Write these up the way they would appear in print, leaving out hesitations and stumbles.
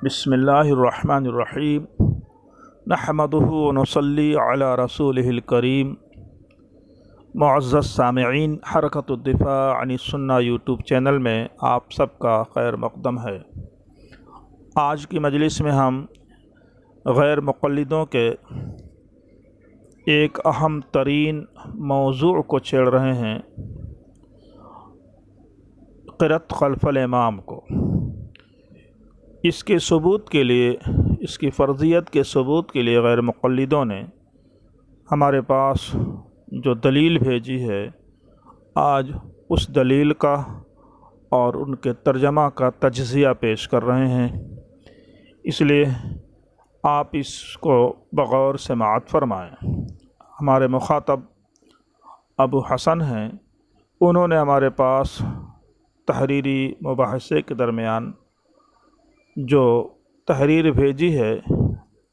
بسم اللہ الرحمن الرحیم نحمدہ ونصلی علی رسولہ الکریم۔ معزز سامعین، حرکت الدفاع عن السنہ یوٹیوب چینل میں آپ سب کا خیر مقدم ہے۔ آج کی مجلس میں ہم غیر مقلدوں کے ایک اہم ترین موضوع کو چھیڑ رہے ہیں، قرأت خلف الامام کو۔ اس کے ثبوت کے لیے، اس کی فرضیت کے ثبوت کے لیے غیر مقلدوں نے ہمارے پاس جو دلیل بھیجی ہے، آج اس دلیل کا اور ان کے ترجمہ کا تجزیہ پیش کر رہے ہیں۔ اس لیے آپ اس کو بغور سماعت فرمائیں۔ ہمارے مخاطب ابو حسن ہیں، انہوں نے ہمارے پاس تحریری مباحثے کے درمیان جو تحریر بھیجی ہے،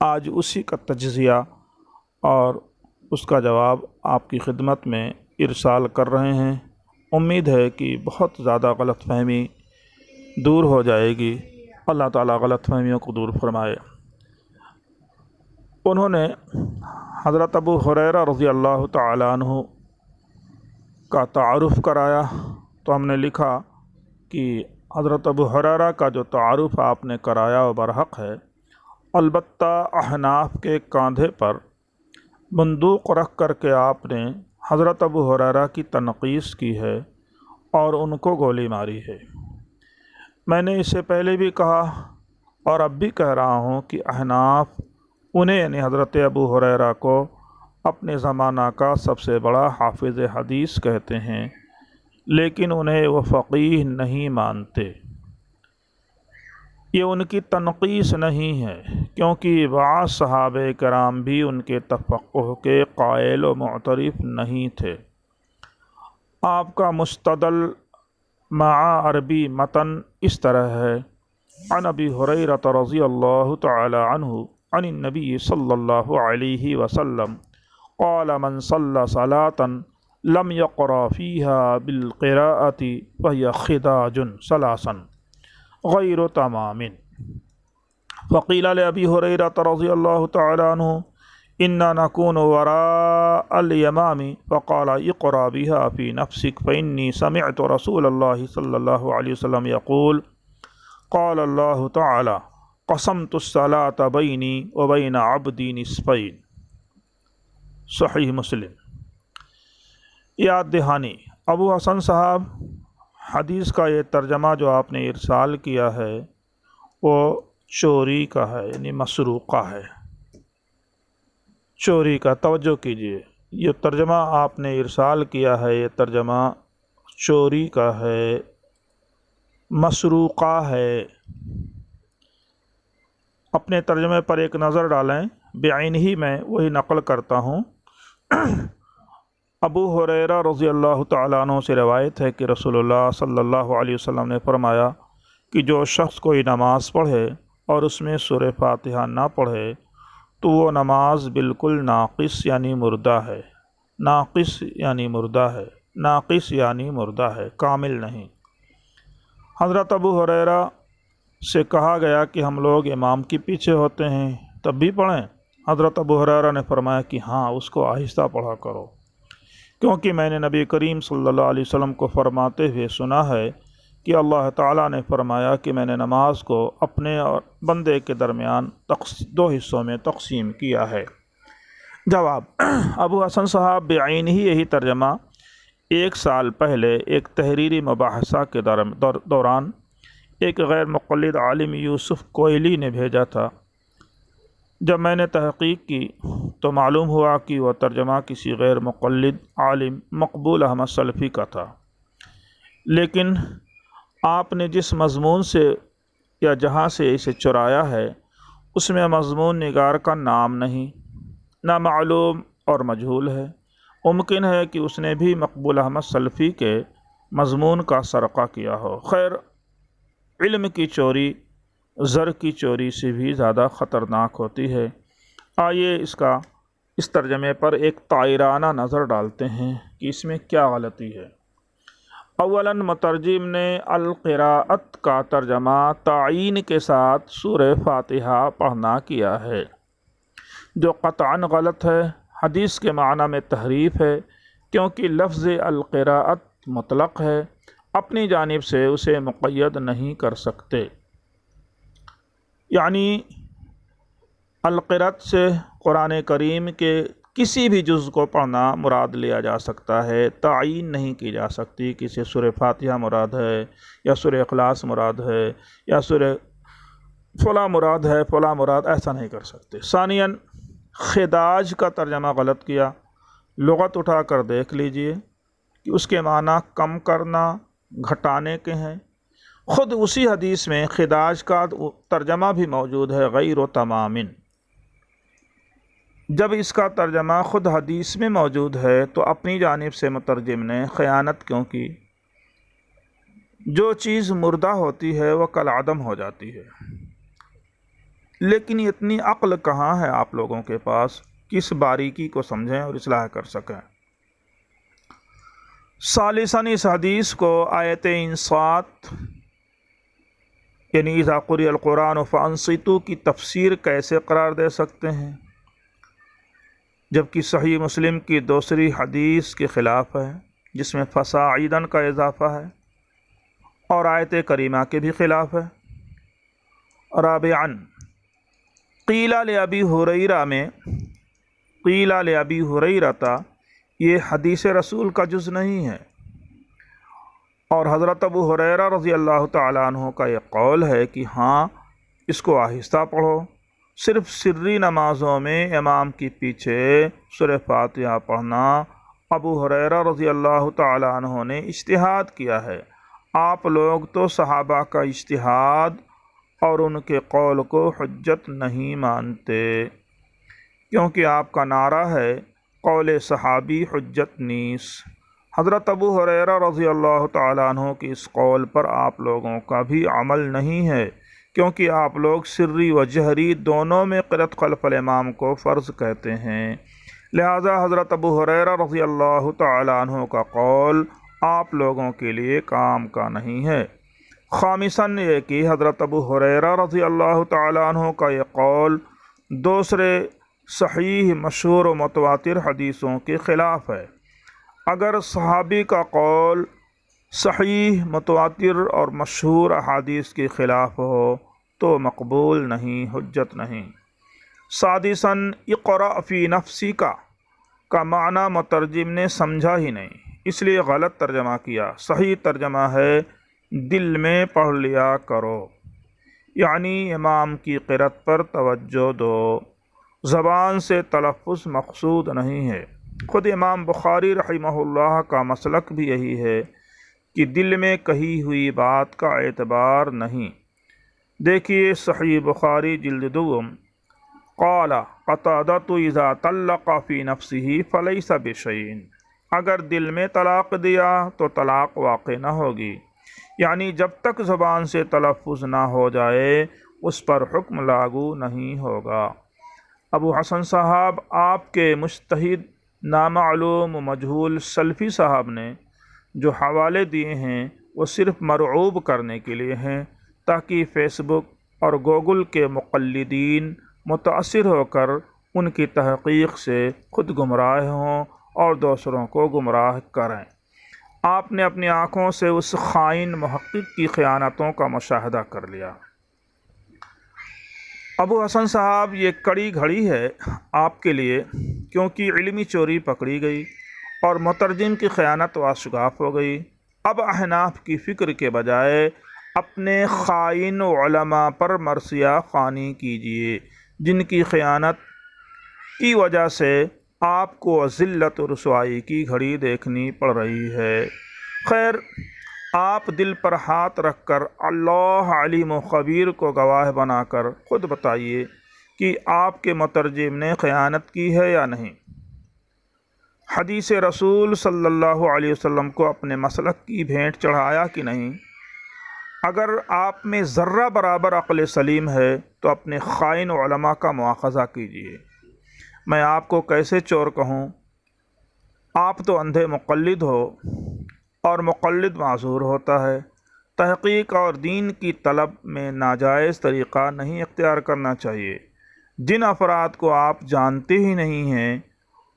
آج اسی کا تجزیہ اور اس کا جواب آپ کی خدمت میں ارسال کر رہے ہیں۔ امید ہے کہ بہت زیادہ غلط فہمی دور ہو جائے گی۔ اللہ تعالیٰ غلط فہمیوں کو دور فرمائے۔ انہوں نے حضرت ابو ہریرہ رضی اللہ تعالیٰ عنہ کا تعارف کرایا، تو ہم نے لکھا کہ حضرت ابو ہریرہ کا جو تعارف آپ نے کرایا وہ برحق ہے، البتہ احناف کے کاندھے پر بندوق رکھ کر کے آپ نے حضرت ابو ہریرہ کی تنقیص کی ہے اور ان کو گولی ماری ہے۔ میں نے اس سے پہلے بھی کہا اور اب بھی کہہ رہا ہوں کہ احناف انہیں یعنی حضرت ابو ہریرہ کو اپنے زمانہ کا سب سے بڑا حافظ حدیث کہتے ہیں، لیکن انہیں وہ فقیہ نہیں مانتے۔ یہ ان کی تنقیص نہیں ہے، کیونکہ بعض صحابہ کرام بھی ان کے تفقہ کے قائل و معترف نہیں تھے۔ آپ کا مستدل مع عربی متن اس طرح ہے: عن ابی ہریرہ رضی اللہ تعالی عنہ عن النبی صلی اللہ علیہ وسلم قال من صلی صلاة لم يقرأ فيها بالقراءة فهي خداج ثلاثا غير تمام۔ فقيل لأبي هريرة رضي الله تعالى عنه إنا نكون وراء الإمام فقال اقرأ بها في نفسك فإني سمعت رسول الله صلى الله عليه وسلم يقول قال الله تعالى قسمت الصلاة بيني وبين عبدي نصفين۔ صحیح مسلم۔ یاد دہانی: ابو حسن صاحب، حدیث کا یہ ترجمہ جو آپ نے ارسال کیا ہے وہ چوری کا ہے، یعنی مسروقہ ہے، چوری کا۔ توجہ کیجئے، یہ ترجمہ آپ نے ارسال کیا ہے، یہ ترجمہ چوری کا ہے، مسروقہ ہے۔ اپنے ترجمے پر ایک نظر ڈالیں، بعین ہی میں وہی نقل کرتا ہوں۔ ابو ہریرہ رضی اللہ تعالیٰ عنہ سے روایت ہے کہ رسول اللہ صلی اللہ علیہ وسلم نے فرمایا کہ جو شخص کوئی نماز پڑھے اور اس میں سورہ فاتحہ نہ پڑھے تو وہ نماز بالکل ناقص یعنی مردہ ہے۔ ناقص یعنی مردہ ہے، ناقص یعنی مردہ ہے، کامل نہیں۔ حضرت ابو ہریرہ سے کہا گیا کہ ہم لوگ امام کے پیچھے ہوتے ہیں، تب بھی پڑھیں؟ حضرت ابو ہریرہ نے فرمایا کہ ہاں، اس کو آہستہ پڑھا کرو، کیونکہ میں نے نبی کریم صلی اللہ علیہ وسلم کو فرماتے ہوئے سنا ہے کہ اللہ تعالیٰ نے فرمایا کہ میں نے نماز کو اپنے اور بندے کے درمیان دو حصوں میں تقسیم کیا ہے۔ جواب: ابو حسن صاحب بعین ہی یہی ترجمہ 1 سال پہلے ایک تحریری مباحثہ کے دوران ایک غیر مقلد عالم یوسف کوئلی نے بھیجا تھا۔ جب میں نے تحقیق کی تو معلوم ہوا کہ وہ ترجمہ کسی غیر مقلد عالم مقبول احمد سلفی کا تھا، لیکن آپ نے جس مضمون سے یا جہاں سے اسے چرایا ہے اس میں مضمون نگار کا نام نہیں، نامعلوم اور مجہول ہے۔ ممکن ہے کہ اس نے بھی مقبول احمد سلفی کے مضمون کا سرقہ کیا ہو۔ خیر، علم کی چوری زر کی چوری سے بھی زیادہ خطرناک ہوتی ہے۔ آئیے اس ترجمے پر ایک طائرانہ نظر ڈالتے ہیں کہ اس میں کیا غلطی ہے۔ اولاً مترجم نے القراءت کا ترجمہ تعین کے ساتھ سورہ فاتحہ پڑھنا کیا ہے، جو قطعاً غلط ہے، حدیث کے معنی میں تحریف ہے، کیونکہ لفظ القراءت مطلق ہے، اپنی جانب سے اسے مقید نہیں کر سکتے۔ یعنی القراءت سے قرآن کریم کے کسی بھی جز کو پڑھنا مراد لیا جا سکتا ہے، تعین نہیں کی جا سکتی کہ اسے سورہ فاتحہ مراد ہے یا سورہ اخلاص مراد ہے یا سورہ فلاں مراد ہے، فلاں مراد، ایسا نہیں کر سکتے۔ ثانیاً خداج کا ترجمہ غلط کیا۔ لغت اٹھا کر دیکھ لیجئے کہ اس کے معنی کم کرنا، گھٹانے کے ہیں۔ خود اسی حدیث میں خداج کا ترجمہ بھی موجود ہے، غیر و تمامن۔ جب اس کا ترجمہ خود حدیث میں موجود ہے تو اپنی جانب سے مترجم نے خیانت کیوں کی؟ جو چیز مردہ ہوتی ہے وہ کالعدم ہو جاتی ہے، لیکن اتنی عقل کہاں ہے آپ لوگوں کے پاس کہ اس باریکی کو سمجھیں اور اصلاح کر سکیں۔ ثالثاً اس حدیث کو آیت انصات یعنی اذا قرئ القرآن فانصتوا کی تفسیر کیسے قرار دے سکتے ہیں، جبکہ صحیح مسلم کی دوسری حدیث کے خلاف ہے جس میں فصاعدا کا اضافہ ہے، اور آیت کریمہ کے بھی خلاف ہے۔ رابعاً قیل لأبی ہریرہ میں قیل لأبی ہریرہ یہ حدیث رسول کا جز نہیں ہے، اور حضرت ابو ہریرہ رضی اللہ تعالیٰ عنہ کا یہ قول ہے کہ ہاں اس کو آہستہ پڑھو، صرف سری نمازوں میں امام کے پیچھے سورہ فاتحہ پڑھنا ابو ہریرہ رضی اللہ تعالیٰ عنہ نے اجتہاد کیا ہے۔ آپ لوگ تو صحابہ کا اجتہاد اور ان کے قول کو حجت نہیں مانتے، کیونکہ آپ کا نعرہ ہے قول صحابی حجت نیس۔ حضرت ابو ہریرہ رضی اللہ تعالیٰ عنہ کی اس قول پر آپ لوگوں کا بھی عمل نہیں ہے، کیونکہ آپ لوگ سری و جہری دونوں میں قرأت خلف الامام کو فرض کہتے ہیں، لہذا حضرت ابو ہریرہ رضی اللہ تعالیٰ عنہ کا قول آپ لوگوں کے لیے کام کا نہیں ہے۔ خامساً یہ کہ حضرت ابو ہریرہ رضی اللہ تعالیٰ عنہ کا یہ قول دوسرے صحیح مشہور و متواتر حدیثوں کے خلاف ہے۔ اگر صحابی کا قول صحیح متواتر اور مشہور احادیث کے خلاف ہو تو مقبول نہیں، حجت نہیں۔ سادساً اقرأ فی نفسک کا معنی مترجم نے سمجھا ہی نہیں، اس لیے غلط ترجمہ کیا۔ صحیح ترجمہ ہے دل میں پڑھ لیا کرو، یعنی امام کی قرأت پر توجہ دو، زبان سے تلفظ مقصود نہیں ہے۔ خود امام بخاری رحمہ اللہ کا مسلک بھی یہی ہے کہ دل میں کہی ہوئی بات کا اعتبار نہیں۔ دیکھیے صحیح بخاری جلد دوم، قال قتادۃ اذا طلق فی نفسہ فلیس بشیء، اگر دل میں طلاق دیا تو طلاق واقع نہ ہوگی، یعنی جب تک زبان سے تلفظ نہ ہو جائے اس پر حکم لاگو نہیں ہوگا۔ ابو حسن صاحب آپ کے مجتہد نامعلوم و مجہول سلفی صاحب نے جو حوالے دیے ہیں وہ صرف مرعوب کرنے کے لیے ہیں، تاکہ فیس بک اور گوگل کے مقلدین متاثر ہو کر ان کی تحقیق سے خود گمراہ ہوں اور دوسروں کو گمراہ کریں۔ آپ نے اپنی آنکھوں سے اس خائن محقق کی خیانتوں کا مشاہدہ کر لیا۔ ابو حسن صاحب یہ کڑی گھڑی ہے آپ کے لیے، کیونکہ علمی چوری پکڑی گئی اور مترجم کی خیانت واشگاف ہو گئی۔ اب احناف کی فکر کے بجائے اپنے خائن علماء پر مرثیہ خوانی کیجیے، جن کی خیانت کی وجہ سے آپ کو ذلت و رسوائی کی گھڑی دیکھنی پڑ رہی ہے۔ خیر، آپ دل پر ہاتھ رکھ کر اللہ علیم و خبیر کو گواہ بنا کر خود بتائیے کہ آپ کے مترجم نے خیانت کی ہے یا نہیں۔ حدیث رسول صلی اللہ علیہ وسلم کو اپنے مسلک کی بھینٹ چڑھایا کہ نہیں؟ اگر آپ میں ذرہ برابر عقل سلیم ہے تو اپنے خائن علماء کا مواخذہ کیجیے۔ میں آپ کو کیسے چور کہوں؟ آپ تو اندھے مقلد ہو، اور مقلد معذور ہوتا ہے۔ تحقیق اور دین کی طلب میں ناجائز طریقہ نہیں اختیار کرنا چاہیے۔ جن افراد کو آپ جانتے ہی نہیں ہیں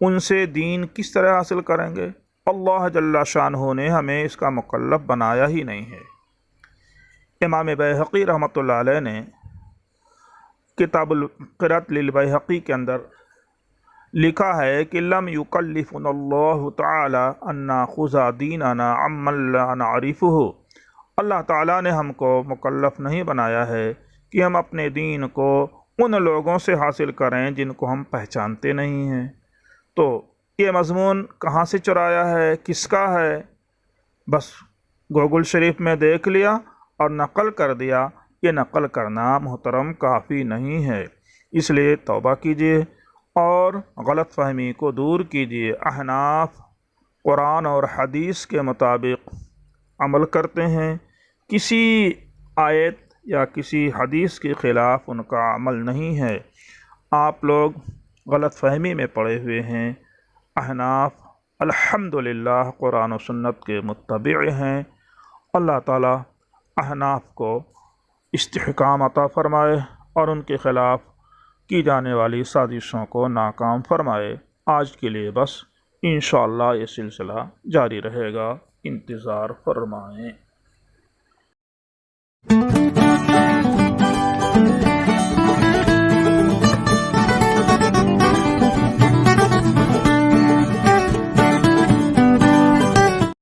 ان سے دین کس طرح حاصل کریں گے؟ اللہ جل شانہ نے ہمیں اس کا مکلف بنایا ہی نہیں ہے۔ امام بیہقی رحمۃ اللہ علیہ نے کتاب القرۃ للبیہقی کے اندر لکھا ہے کہ لم یکلفنا اللہ تعالی ان ناخذ دیننا عمن لا نعرفہ، اللہ تعالیٰ نے ہم کو مکلف نہیں بنایا ہے کہ ہم اپنے دین کو ان لوگوں سے حاصل کریں جن کو ہم پہچانتے نہیں ہیں۔ تو یہ مضمون کہاں سے چرایا ہے، کس کا ہے؟ بس گوگل شریف میں دیکھ لیا اور نقل کر دیا۔ یہ نقل کرنا محترم کافی نہیں ہے، اس لیے توبہ کیجیے اور غلط فہمی کو دور کیجیے۔ احناف قرآن اور حدیث کے مطابق عمل کرتے ہیں، کسی آیت یا کسی حدیث کے خلاف ان کا عمل نہیں ہے۔ آپ لوگ غلط فہمی میں پڑے ہوئے ہیں۔ احناف الحمدللہ قرآن و سنت کے متبع ہیں۔ اللہ تعالیٰ احناف کو استحکام عطا فرمائے اور ان کے خلاف کی جانے والی سازشوں کو ناکام فرمائے۔ آج کے لیے بس، انشاءاللہ یہ سلسلہ جاری رہے گا، انتظار فرمائیں۔